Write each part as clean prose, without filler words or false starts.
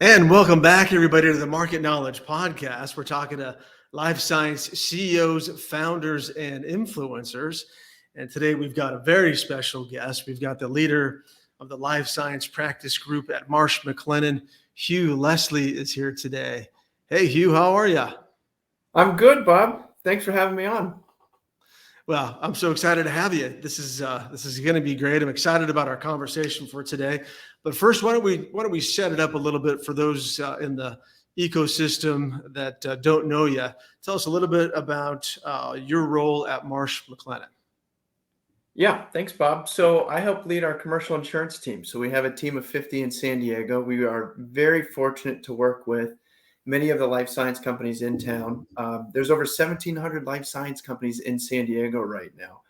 And welcome back, everybody, to the Market Knowledge Podcast. We're talking to life science CEOs, founders, and influencers. And today we've got a very special guest. We've got the leader of the life science practice group at Marsh McLennan. Hugh Leslie is here today. Hey, Hugh, how are you? I'm good, Bob. Thanks for having me on. Well, I'm so excited to have you. This is going to be great. I'm excited about our conversation for today. But first, why don't we set it up a little bit for those in the ecosystem that don't know you? Tell us a little bit about your role at Marsh McLennan. Yeah, thanks, Bob. So I help lead our commercial insurance team. So we have a team of 50 in San Diego. We are very fortunate to work with many of the life science companies in town. There's over 1,700 life science companies in San Diego right now.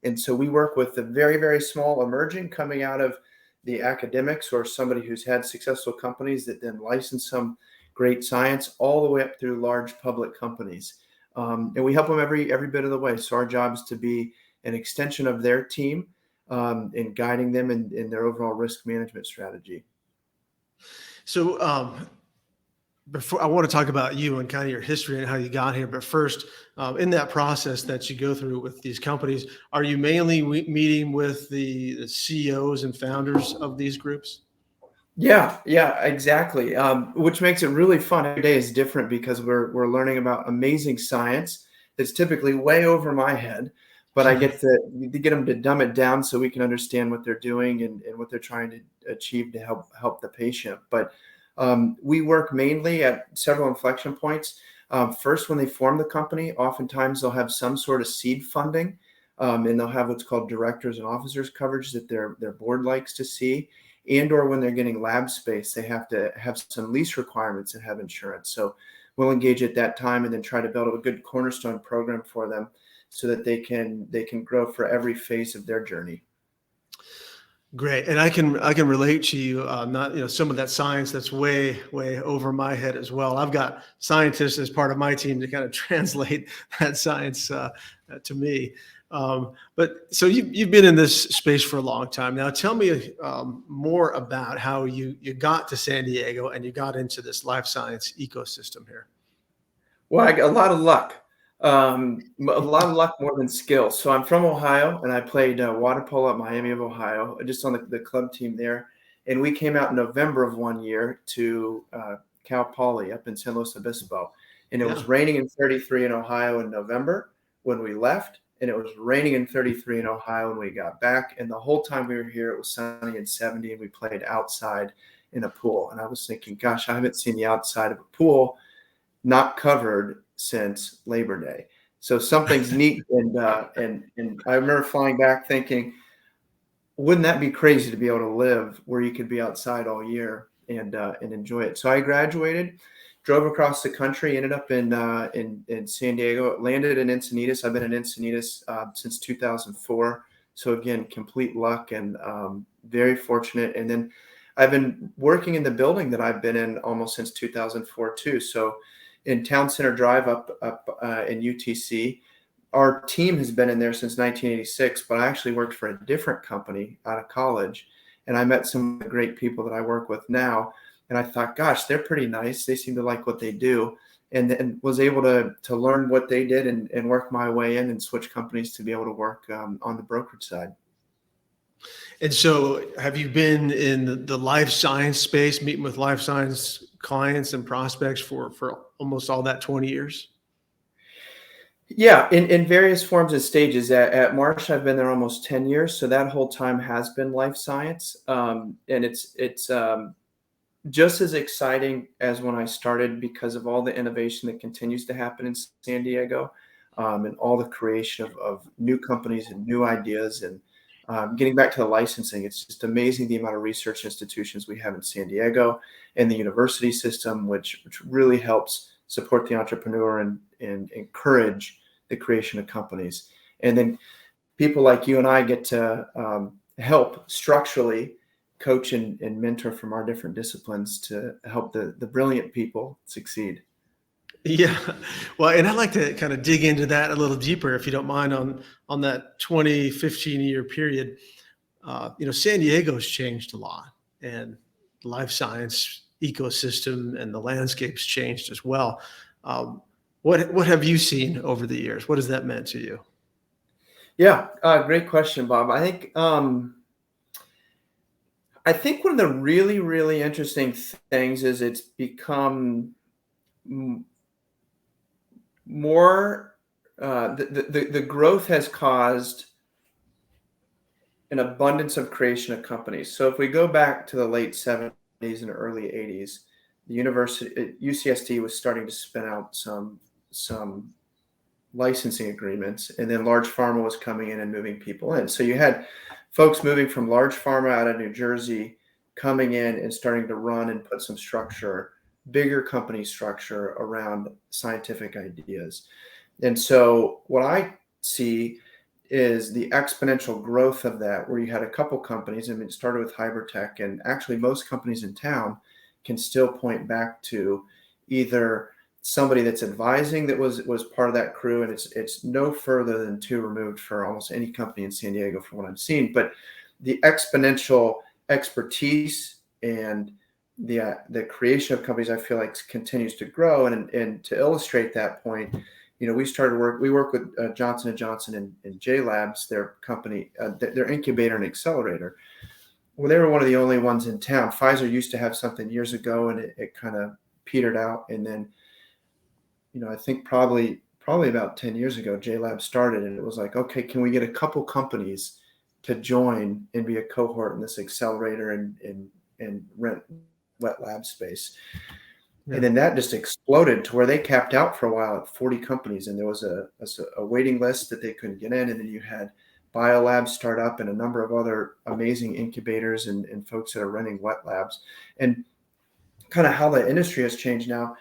And so we work with the very, very small emerging coming out of the academics or somebody who's had successful companies that then license some great science all the way up through large public companies. And we help them every bit of the way. So our job is to be an extension of their team in guiding them in their overall risk management strategy. So before I want to talk about you and kind of your history and how you got here, but first, in that process that you go through with these companies, are you mainly meeting with the CEOs and founders of these groups? Yeah, exactly. Which makes it really fun. Every day is different because we're learning about amazing science that's typically way over my head, but I get to get them to dumb it down so we can understand what they're doing and what they're trying to achieve to help the patient. But we work mainly at several inflection points. First, when they form the company, oftentimes they'll have some sort of seed funding, and they'll have what's called directors and officers coverage that their board likes to see. And or when they're getting lab space, they have to have some lease requirements and have insurance. So we'll engage at that time and then try to build a good cornerstone program for them so that they can grow for every phase of their journey. Great, and I can relate to you. Not some of that science that's way over my head as well. I've got scientists as part of my team to kind of translate that science to me. But so you've been in this space for a long time now. Tell me more about how you got to San Diego and you got into this life science ecosystem here. Well, I got a lot of luck. A lot of luck more than skill. So I'm from Ohio, and I played water polo at Miami of Ohio, just on the club team there. And we came out in November of one year to Cal Poly up in San Luis Obispo. And it was raining in 33 in Ohio in November when we left. And it was raining in 33 in Ohio when we got back. And the whole time we were here, it was sunny and 70, and we played outside in a pool. And I was thinking, gosh, I haven't seen the outside of a pool not covered since Labor Day. So something's neat. And I remember flying back thinking, wouldn't that be crazy to be able to live where you could be outside all year and enjoy it? So I graduated, drove across the country, ended up in San Diego, landed in Encinitas. I've been in Encinitas since 2004. So again, complete luck and very fortunate. And then I've been working in the building that I've been in almost since 2004 too. So in Town Center Drive up in UTC, our team has been in there since 1986, but I actually worked for a different company out of college. And I met some of the great people that I work with now. And I thought, gosh, they're pretty nice. They seem to like what they do. And then was able to learn what they did and work my way in and switch companies to be able to work on the brokerage side. And so have you been in the life science space, meeting with life science clients and prospects for almost all that 20 years? Yeah, in various forms and stages. At Marsh, I've been there almost 10 years. So that whole time has been life science. And it's just as exciting as when I started because of all the innovation that continues to happen in San Diego and all the creation of new companies and new ideas. And getting back to the licensing, it's just amazing the amount of research institutions we have in San Diego and the university system, which really helps support the entrepreneur and encourage the creation of companies. And then people like you and I get to help structurally coach and mentor from our different disciplines to help the brilliant people succeed. Yeah. Well, and I'd like to kind of dig into that a little deeper, if you don't mind, on that 15 year period. San Diego's changed a lot, and life science ecosystem and the landscape's changed as well. What have you seen over the years? What has that meant to you? Yeah, great question, Bob. I think one of the really, really interesting things is it's become more. The growth has caused an abundance of creation of companies. So if we go back to the late 70s and early 80s, the university UCSD was starting to spin out some licensing agreements, and then large pharma was coming in and moving people in. So you had folks moving from large pharma out of New Jersey coming in and starting to run and put some structure, bigger company structure around scientific ideas. And so what I see is the exponential growth of that, where you had a couple companies. I mean, it started with Hybrid, and actually most companies in town can still point back to either somebody that's advising that was part of that crew, and it's no further than two removed for almost any company in San Diego from what I've seen. But the exponential expertise and the creation of companies, I feel like, continues to grow. And to illustrate that point, we work with Johnson & Johnson and J Labs, their company, their incubator and accelerator. Well, they were one of the only ones in town. Pfizer used to have something years ago, and it kind of petered out. And then, I think probably about 10 years ago, J Labs started, and it was like, okay, can we get a couple companies to join and be a cohort in this accelerator and rent wet lab space? Yeah. And then that just exploded to where they capped out for a while at 40 companies, and there was a waiting list that they couldn't get in. And then you had biolabs start up and a number of other amazing incubators and folks that are running wet labs. And kind of how the industry has changed now,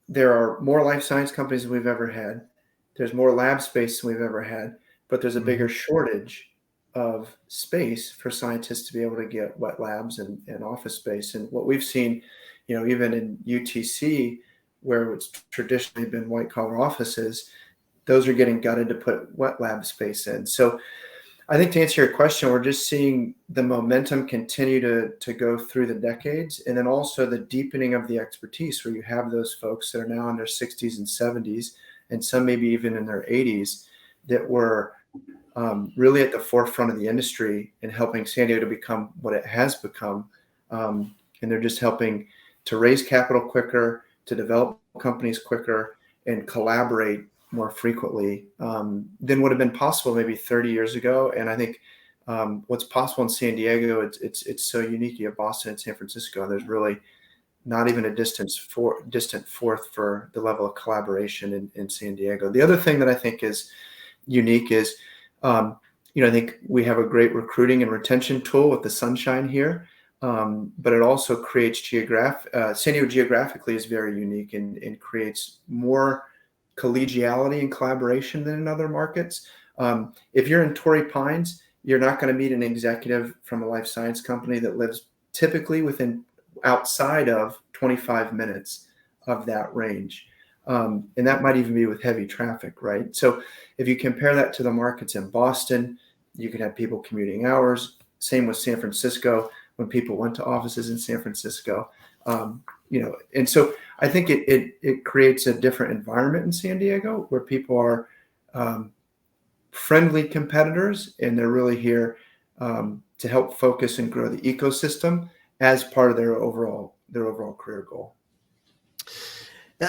there are more life science companies than we've ever had. There's more lab space than we've ever had, but there's a bigger shortage of space for scientists to be able to get wet labs and office space. And what we've seen, even in UTC, where it's traditionally been white collar offices, those are getting gutted to put wet lab space in. So I think, to answer your question, we're just seeing the momentum continue to go through the decades, and then also the deepening of the expertise, where you have those folks that are now in their 60s and 70s, and some maybe even in their 80s, that were really at the forefront of the industry and helping San Diego to become what it has become. And they're just helping to raise capital quicker, to develop companies quicker, and collaborate more frequently than would have been possible maybe 30 years ago. And I think what's possible in San Diego, it's so unique. You have Boston and San Francisco, and there's really not even a distant fourth for the level of collaboration in San Diego. The other thing that I think is unique is, I think we have a great recruiting and retention tool with the sunshine here, but it also creates San Diego geographically is very unique and creates more collegiality and collaboration than in other markets. If you're in Torrey Pines, you're not going to meet an executive from a life science company that lives typically outside of 25 minutes of that range. And that might even be with heavy traffic, right? So if you compare that to the markets in Boston, you could have people commuting hours. Same with San Francisco, when people went to offices in San Francisco. And so I think it creates a different environment in San Diego, where people are friendly competitors, and they're really here to help focus and grow the ecosystem as part of their overall career goal.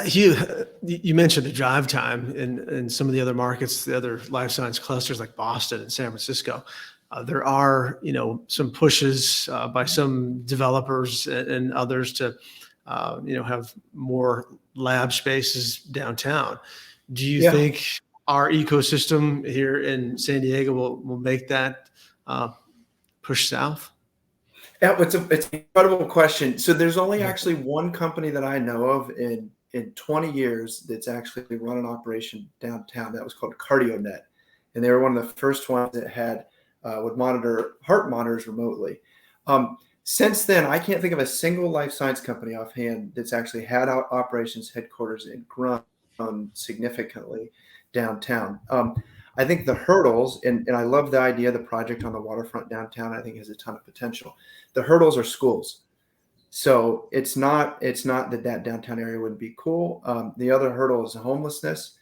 Hugh, you mentioned the drive time in some of the other markets, the other life science clusters like Boston and San Francisco. There are, some pushes by some developers and others to, have more lab spaces downtown. Do you think our ecosystem here in San Diego will make that push south? Yeah, it's an incredible question. So there's only actually one company that I know of in 20 years that's actually run an operation downtown. That was called CardioNet, and they were one of the first ones that would monitor heart monitors remotely. Since then, I can't think of a single life science company offhand that's actually had operations headquarters and grown significantly downtown. I think the hurdles, and I love the idea of the project on the waterfront downtown, I think has a ton of potential. The hurdles are schools. So it's not that downtown area wouldn't be cool. The other hurdle is homelessness.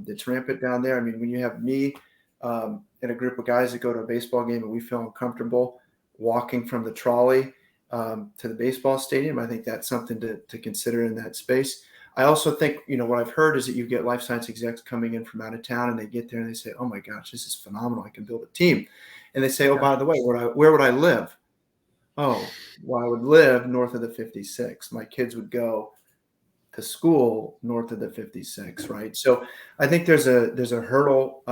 It's rampant down there. I mean, when you have me and a group of guys that go to a baseball game and we feel uncomfortable walking from the trolley to the baseball stadium, I think that's something to consider in that space. I also think, what I've heard is that you get life science execs coming in from out of town and they get there and they say, oh my gosh, this is phenomenal. I can build a team. And they say, oh, Yeah. by the way, where would I live? Oh, well, I would live north of the 56. My kids would go to school north of the 56, right? So I think there's a hurdle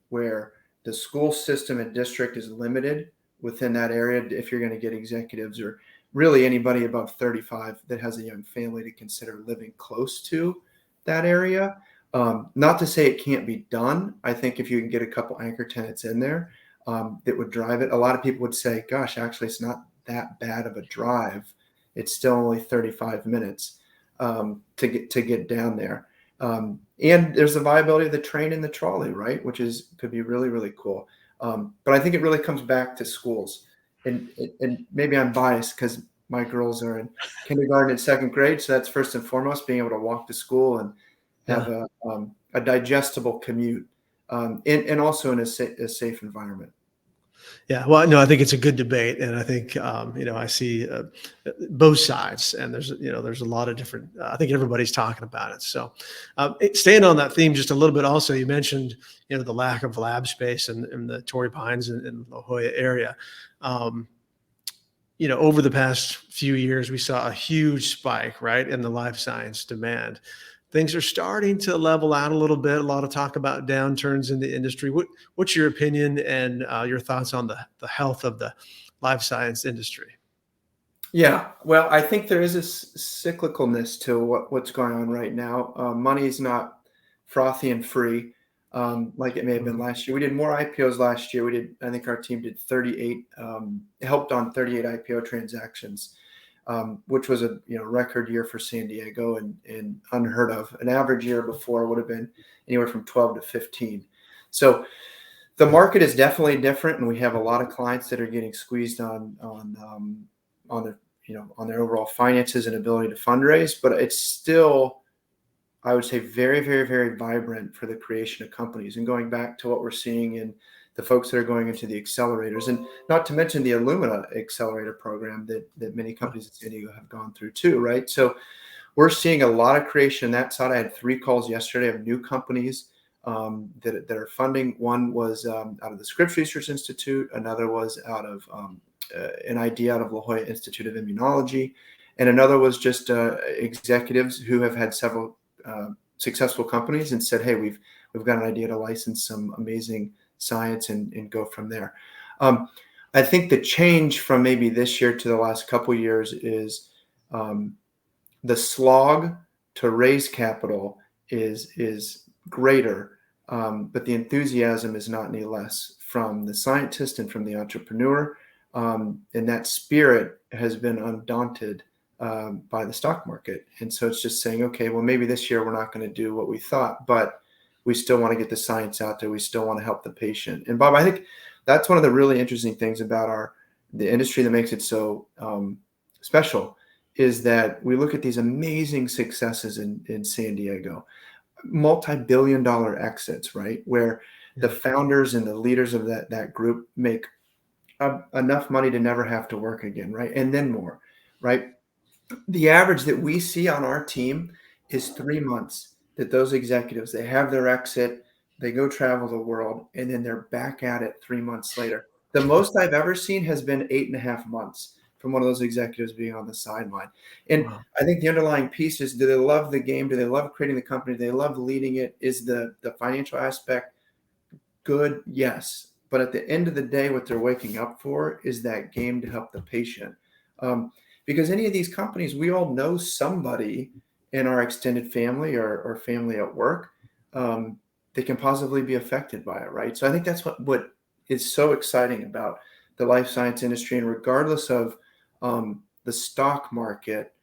where the school system and district is limited within that area if you're going to get executives or really anybody above 35 that has a young family to consider living close to that area. Not to say it can't be done. I think if you can get a couple anchor tenants in there that would drive it, a lot of people would say, gosh, actually, it's not that bad of a drive. It's still only 35 minutes to get down there. And there's the viability of the train and the trolley, right? Which could be really, really cool. But I think it really comes back to schools. And maybe I'm biased because my girls are in kindergarten and second grade. So that's first and foremost, being able to walk to school and have Yeah. a digestible commute and also in a safe environment. Yeah, well, no, I think it's a good debate, and I think I see both sides, and there's a lot of different. I think everybody's talking about it. So, staying on that theme just a little bit, also, you mentioned the lack of lab space in the Torrey Pines and La Jolla area. Um, over the past few years, we saw a huge spike, right, in the life science demand. Things are starting to level out a little bit. A lot of talk about downturns in the industry. What's your opinion and your thoughts on the health of the life science industry? Yeah, well, I think there is a cyclicalness to what's going on right now. Money is not frothy and free like it may have been Mhm. last year. We did more IPOs last year. I think our team did 38, helped on 38 IPO transactions, which was a record year for San Diego and unheard of. An average year before would have been anywhere from 12 to 15. So the market is definitely different, and we have a lot of clients that are getting squeezed on their on their overall finances and ability to fundraise. But it's still, I would say, very, very, very vibrant for the creation of companies. And going back to what we're seeing in the folks that are going into the accelerators, and not to mention the Illumina accelerator program that many companies in San Diego have gone through too, right? So we're seeing a lot of creation on that side. I had 3 calls yesterday of new companies that are funding. One was out of the Scripps Research Institute. Another was out of an idea out of La Jolla Institute of Immunology. And another was just executives who have had several successful companies and said, hey, we've got an idea to license some amazing science and go from there. I think the change from maybe this year to the last couple of years is the slog to raise capital is greater, but the enthusiasm is not any less from the scientist and from the entrepreneur. And that spirit has been undaunted by the stock market. And so it's just saying, okay, well, maybe this year we're not going to do what we thought, but we still want to get the science out there. We still want to help the patient. And Bob, I think that's one of the really interesting things about the industry that makes it so special is that we look at these amazing successes in San Diego, multi-billion-dollar exits, right? Where the Yeah. founders and the leaders of that group make enough money to never have to work again, right? And then more, right? The average that we see on our team is 3 months that those executives, they have their exit, they go travel the world, and then they're back at it 3 months later. The most I've ever seen has been 8.5 months from one of those executives being on the sideline. And Wow. I think the underlying piece is, do they love the game? Do they love creating the company? Do they love leading it? Is the financial aspect good? Yes. But at the end of the day, what they're waking up for is that game to help the patient. Because any of these companies, we all know somebody in our extended family or family at work that can positively be affected by it, right? So I think that's what is so exciting about the life science industry. And regardless of the stock market,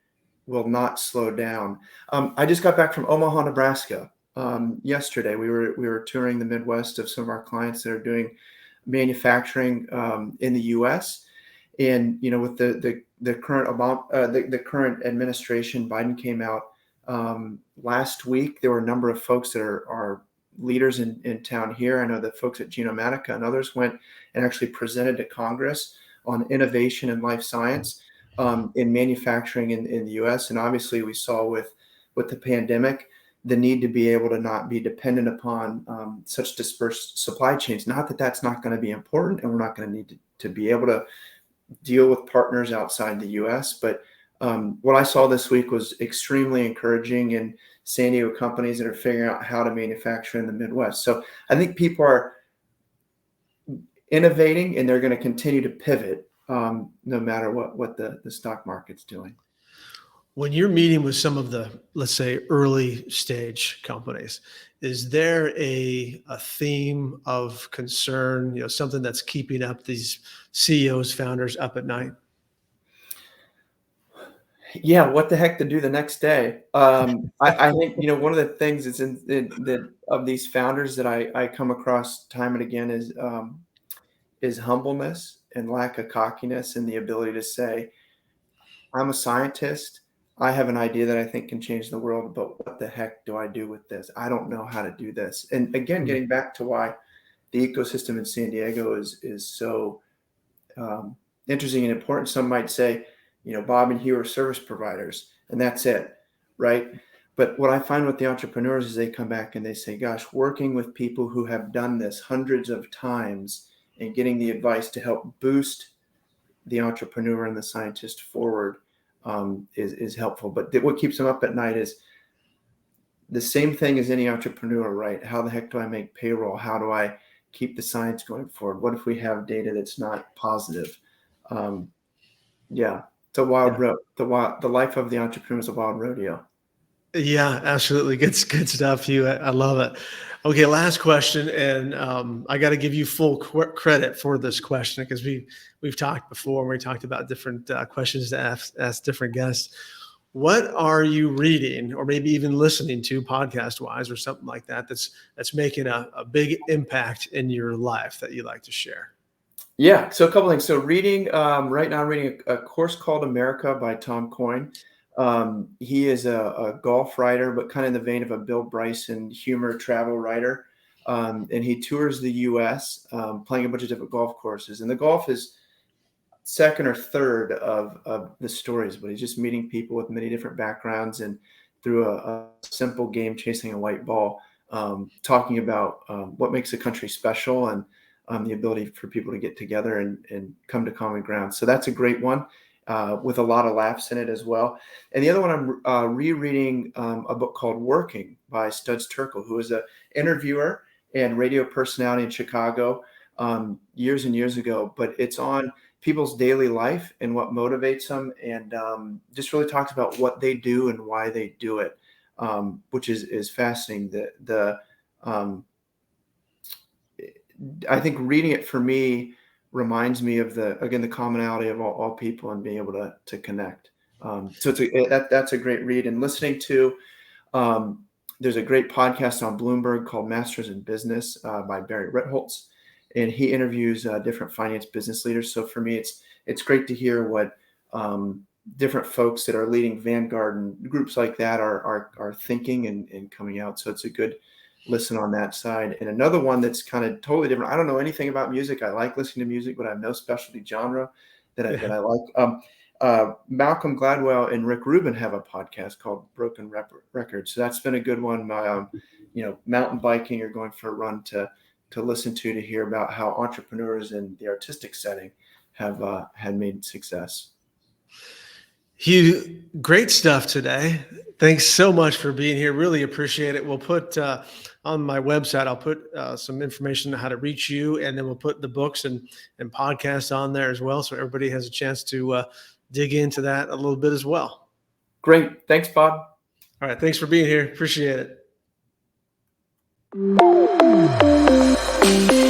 will not slow down. I just got back from Omaha, Nebraska. Yesterday, we were touring the Midwest of some of our clients that are doing manufacturing in the U.S. And with the the current administration, Biden came out last week. There were a number of folks that are leaders in town here. I know that folks at Genomatica and others went and actually presented to Congress on innovation in life science in manufacturing in the U.S. And obviously, we saw with the pandemic the need to be able to not be dependent upon such dispersed supply chains. Not that that's not going to be important, and we're not going to need to be able to deal with partners outside the U.S. But what I saw this week was extremely encouraging in San Diego companies that are figuring out how to manufacture in the Midwest. So I think people are innovating, and they're going to continue to pivot no matter what the stock market's doing. When you're meeting with some of the, let's say, early stage companies, is there a theme of concern, something that's keeping up these CEOs, founders up at night? Yeah, what the heck to do the next day? I think one of the things that's of these founders that I come across time and again is humbleness and lack of cockiness, and the ability to say, I'm a scientist. I have an idea that I think can change the world, but what the heck do I do with this? I don't know how to do this. And again, getting back to why the ecosystem in San Diego is so interesting and important. Some might say, Bob and Hugh are service providers, and that's it, right? But what I find with the entrepreneurs is they come back and they say, gosh, working with people who have done this hundreds of times and getting the advice to help boost the entrepreneur and the scientist forward is helpful. But what keeps them up at night is the same thing as any entrepreneur, right? How the heck do I make payroll? How do I keep the science going forward? What if we have data that's not positive? It's a wild road. The life of the entrepreneur is a wild rodeo. Yeah, absolutely. Good stuff, Hugh. I love it. Okay, last question, and I got to give you full credit for this question because we've talked before. And we talked about different questions to ask different guests. What are you reading, or maybe even listening to, podcast-wise, or something like that, that's making a big impact in your life that you'd like to share? Yeah, so a couple things. So reading right now, I'm reading a course called America by Tom Coyne. He is a golf writer, but kind of in the vein of a Bill Bryson humor travel writer. And he tours the U.S. Playing a bunch of different golf courses. And the golf is second or third of the stories, but he's just meeting people with many different backgrounds and through a simple game, chasing a white ball, talking about what makes a country special and the ability for people to get together and come to common ground. So that's a great one. With a lot of laughs in it as well. And the other one, I'm rereading a book called Working by Studs Terkel, who is an interviewer and radio personality in Chicago years and years ago. But it's on people's daily life and what motivates them, and just really talks about what they do and why they do it, which is fascinating. I think reading it for me reminds me of the commonality of all people and being able to connect. So that's a great read. And listening to, there's a great podcast on Bloomberg called Masters in Business by Barry Ritholtz, and he interviews different finance business leaders. So for me, it's great to hear what different folks that are leading Vanguard and groups like that are thinking and coming out. So it's a good listen on that side. And another one that's kind of totally different. I don't know anything about music. I like listening to music, but I have no specialty genre that I like. Malcolm Gladwell and Rick Rubin have a podcast called Broken Records. So that's been a good one. Mountain biking or going for a run to listen to hear about how entrepreneurs in the artistic setting have had made success. Hugh, great stuff today. Thanks so much for being here. Really appreciate it. We'll put on my website, I'll put some information on how to reach you, and then we'll put the books and podcasts on there as well, so everybody has a chance to dig into that a little bit as well. Great. Thanks, Bob. All right. Thanks for being here. Appreciate it.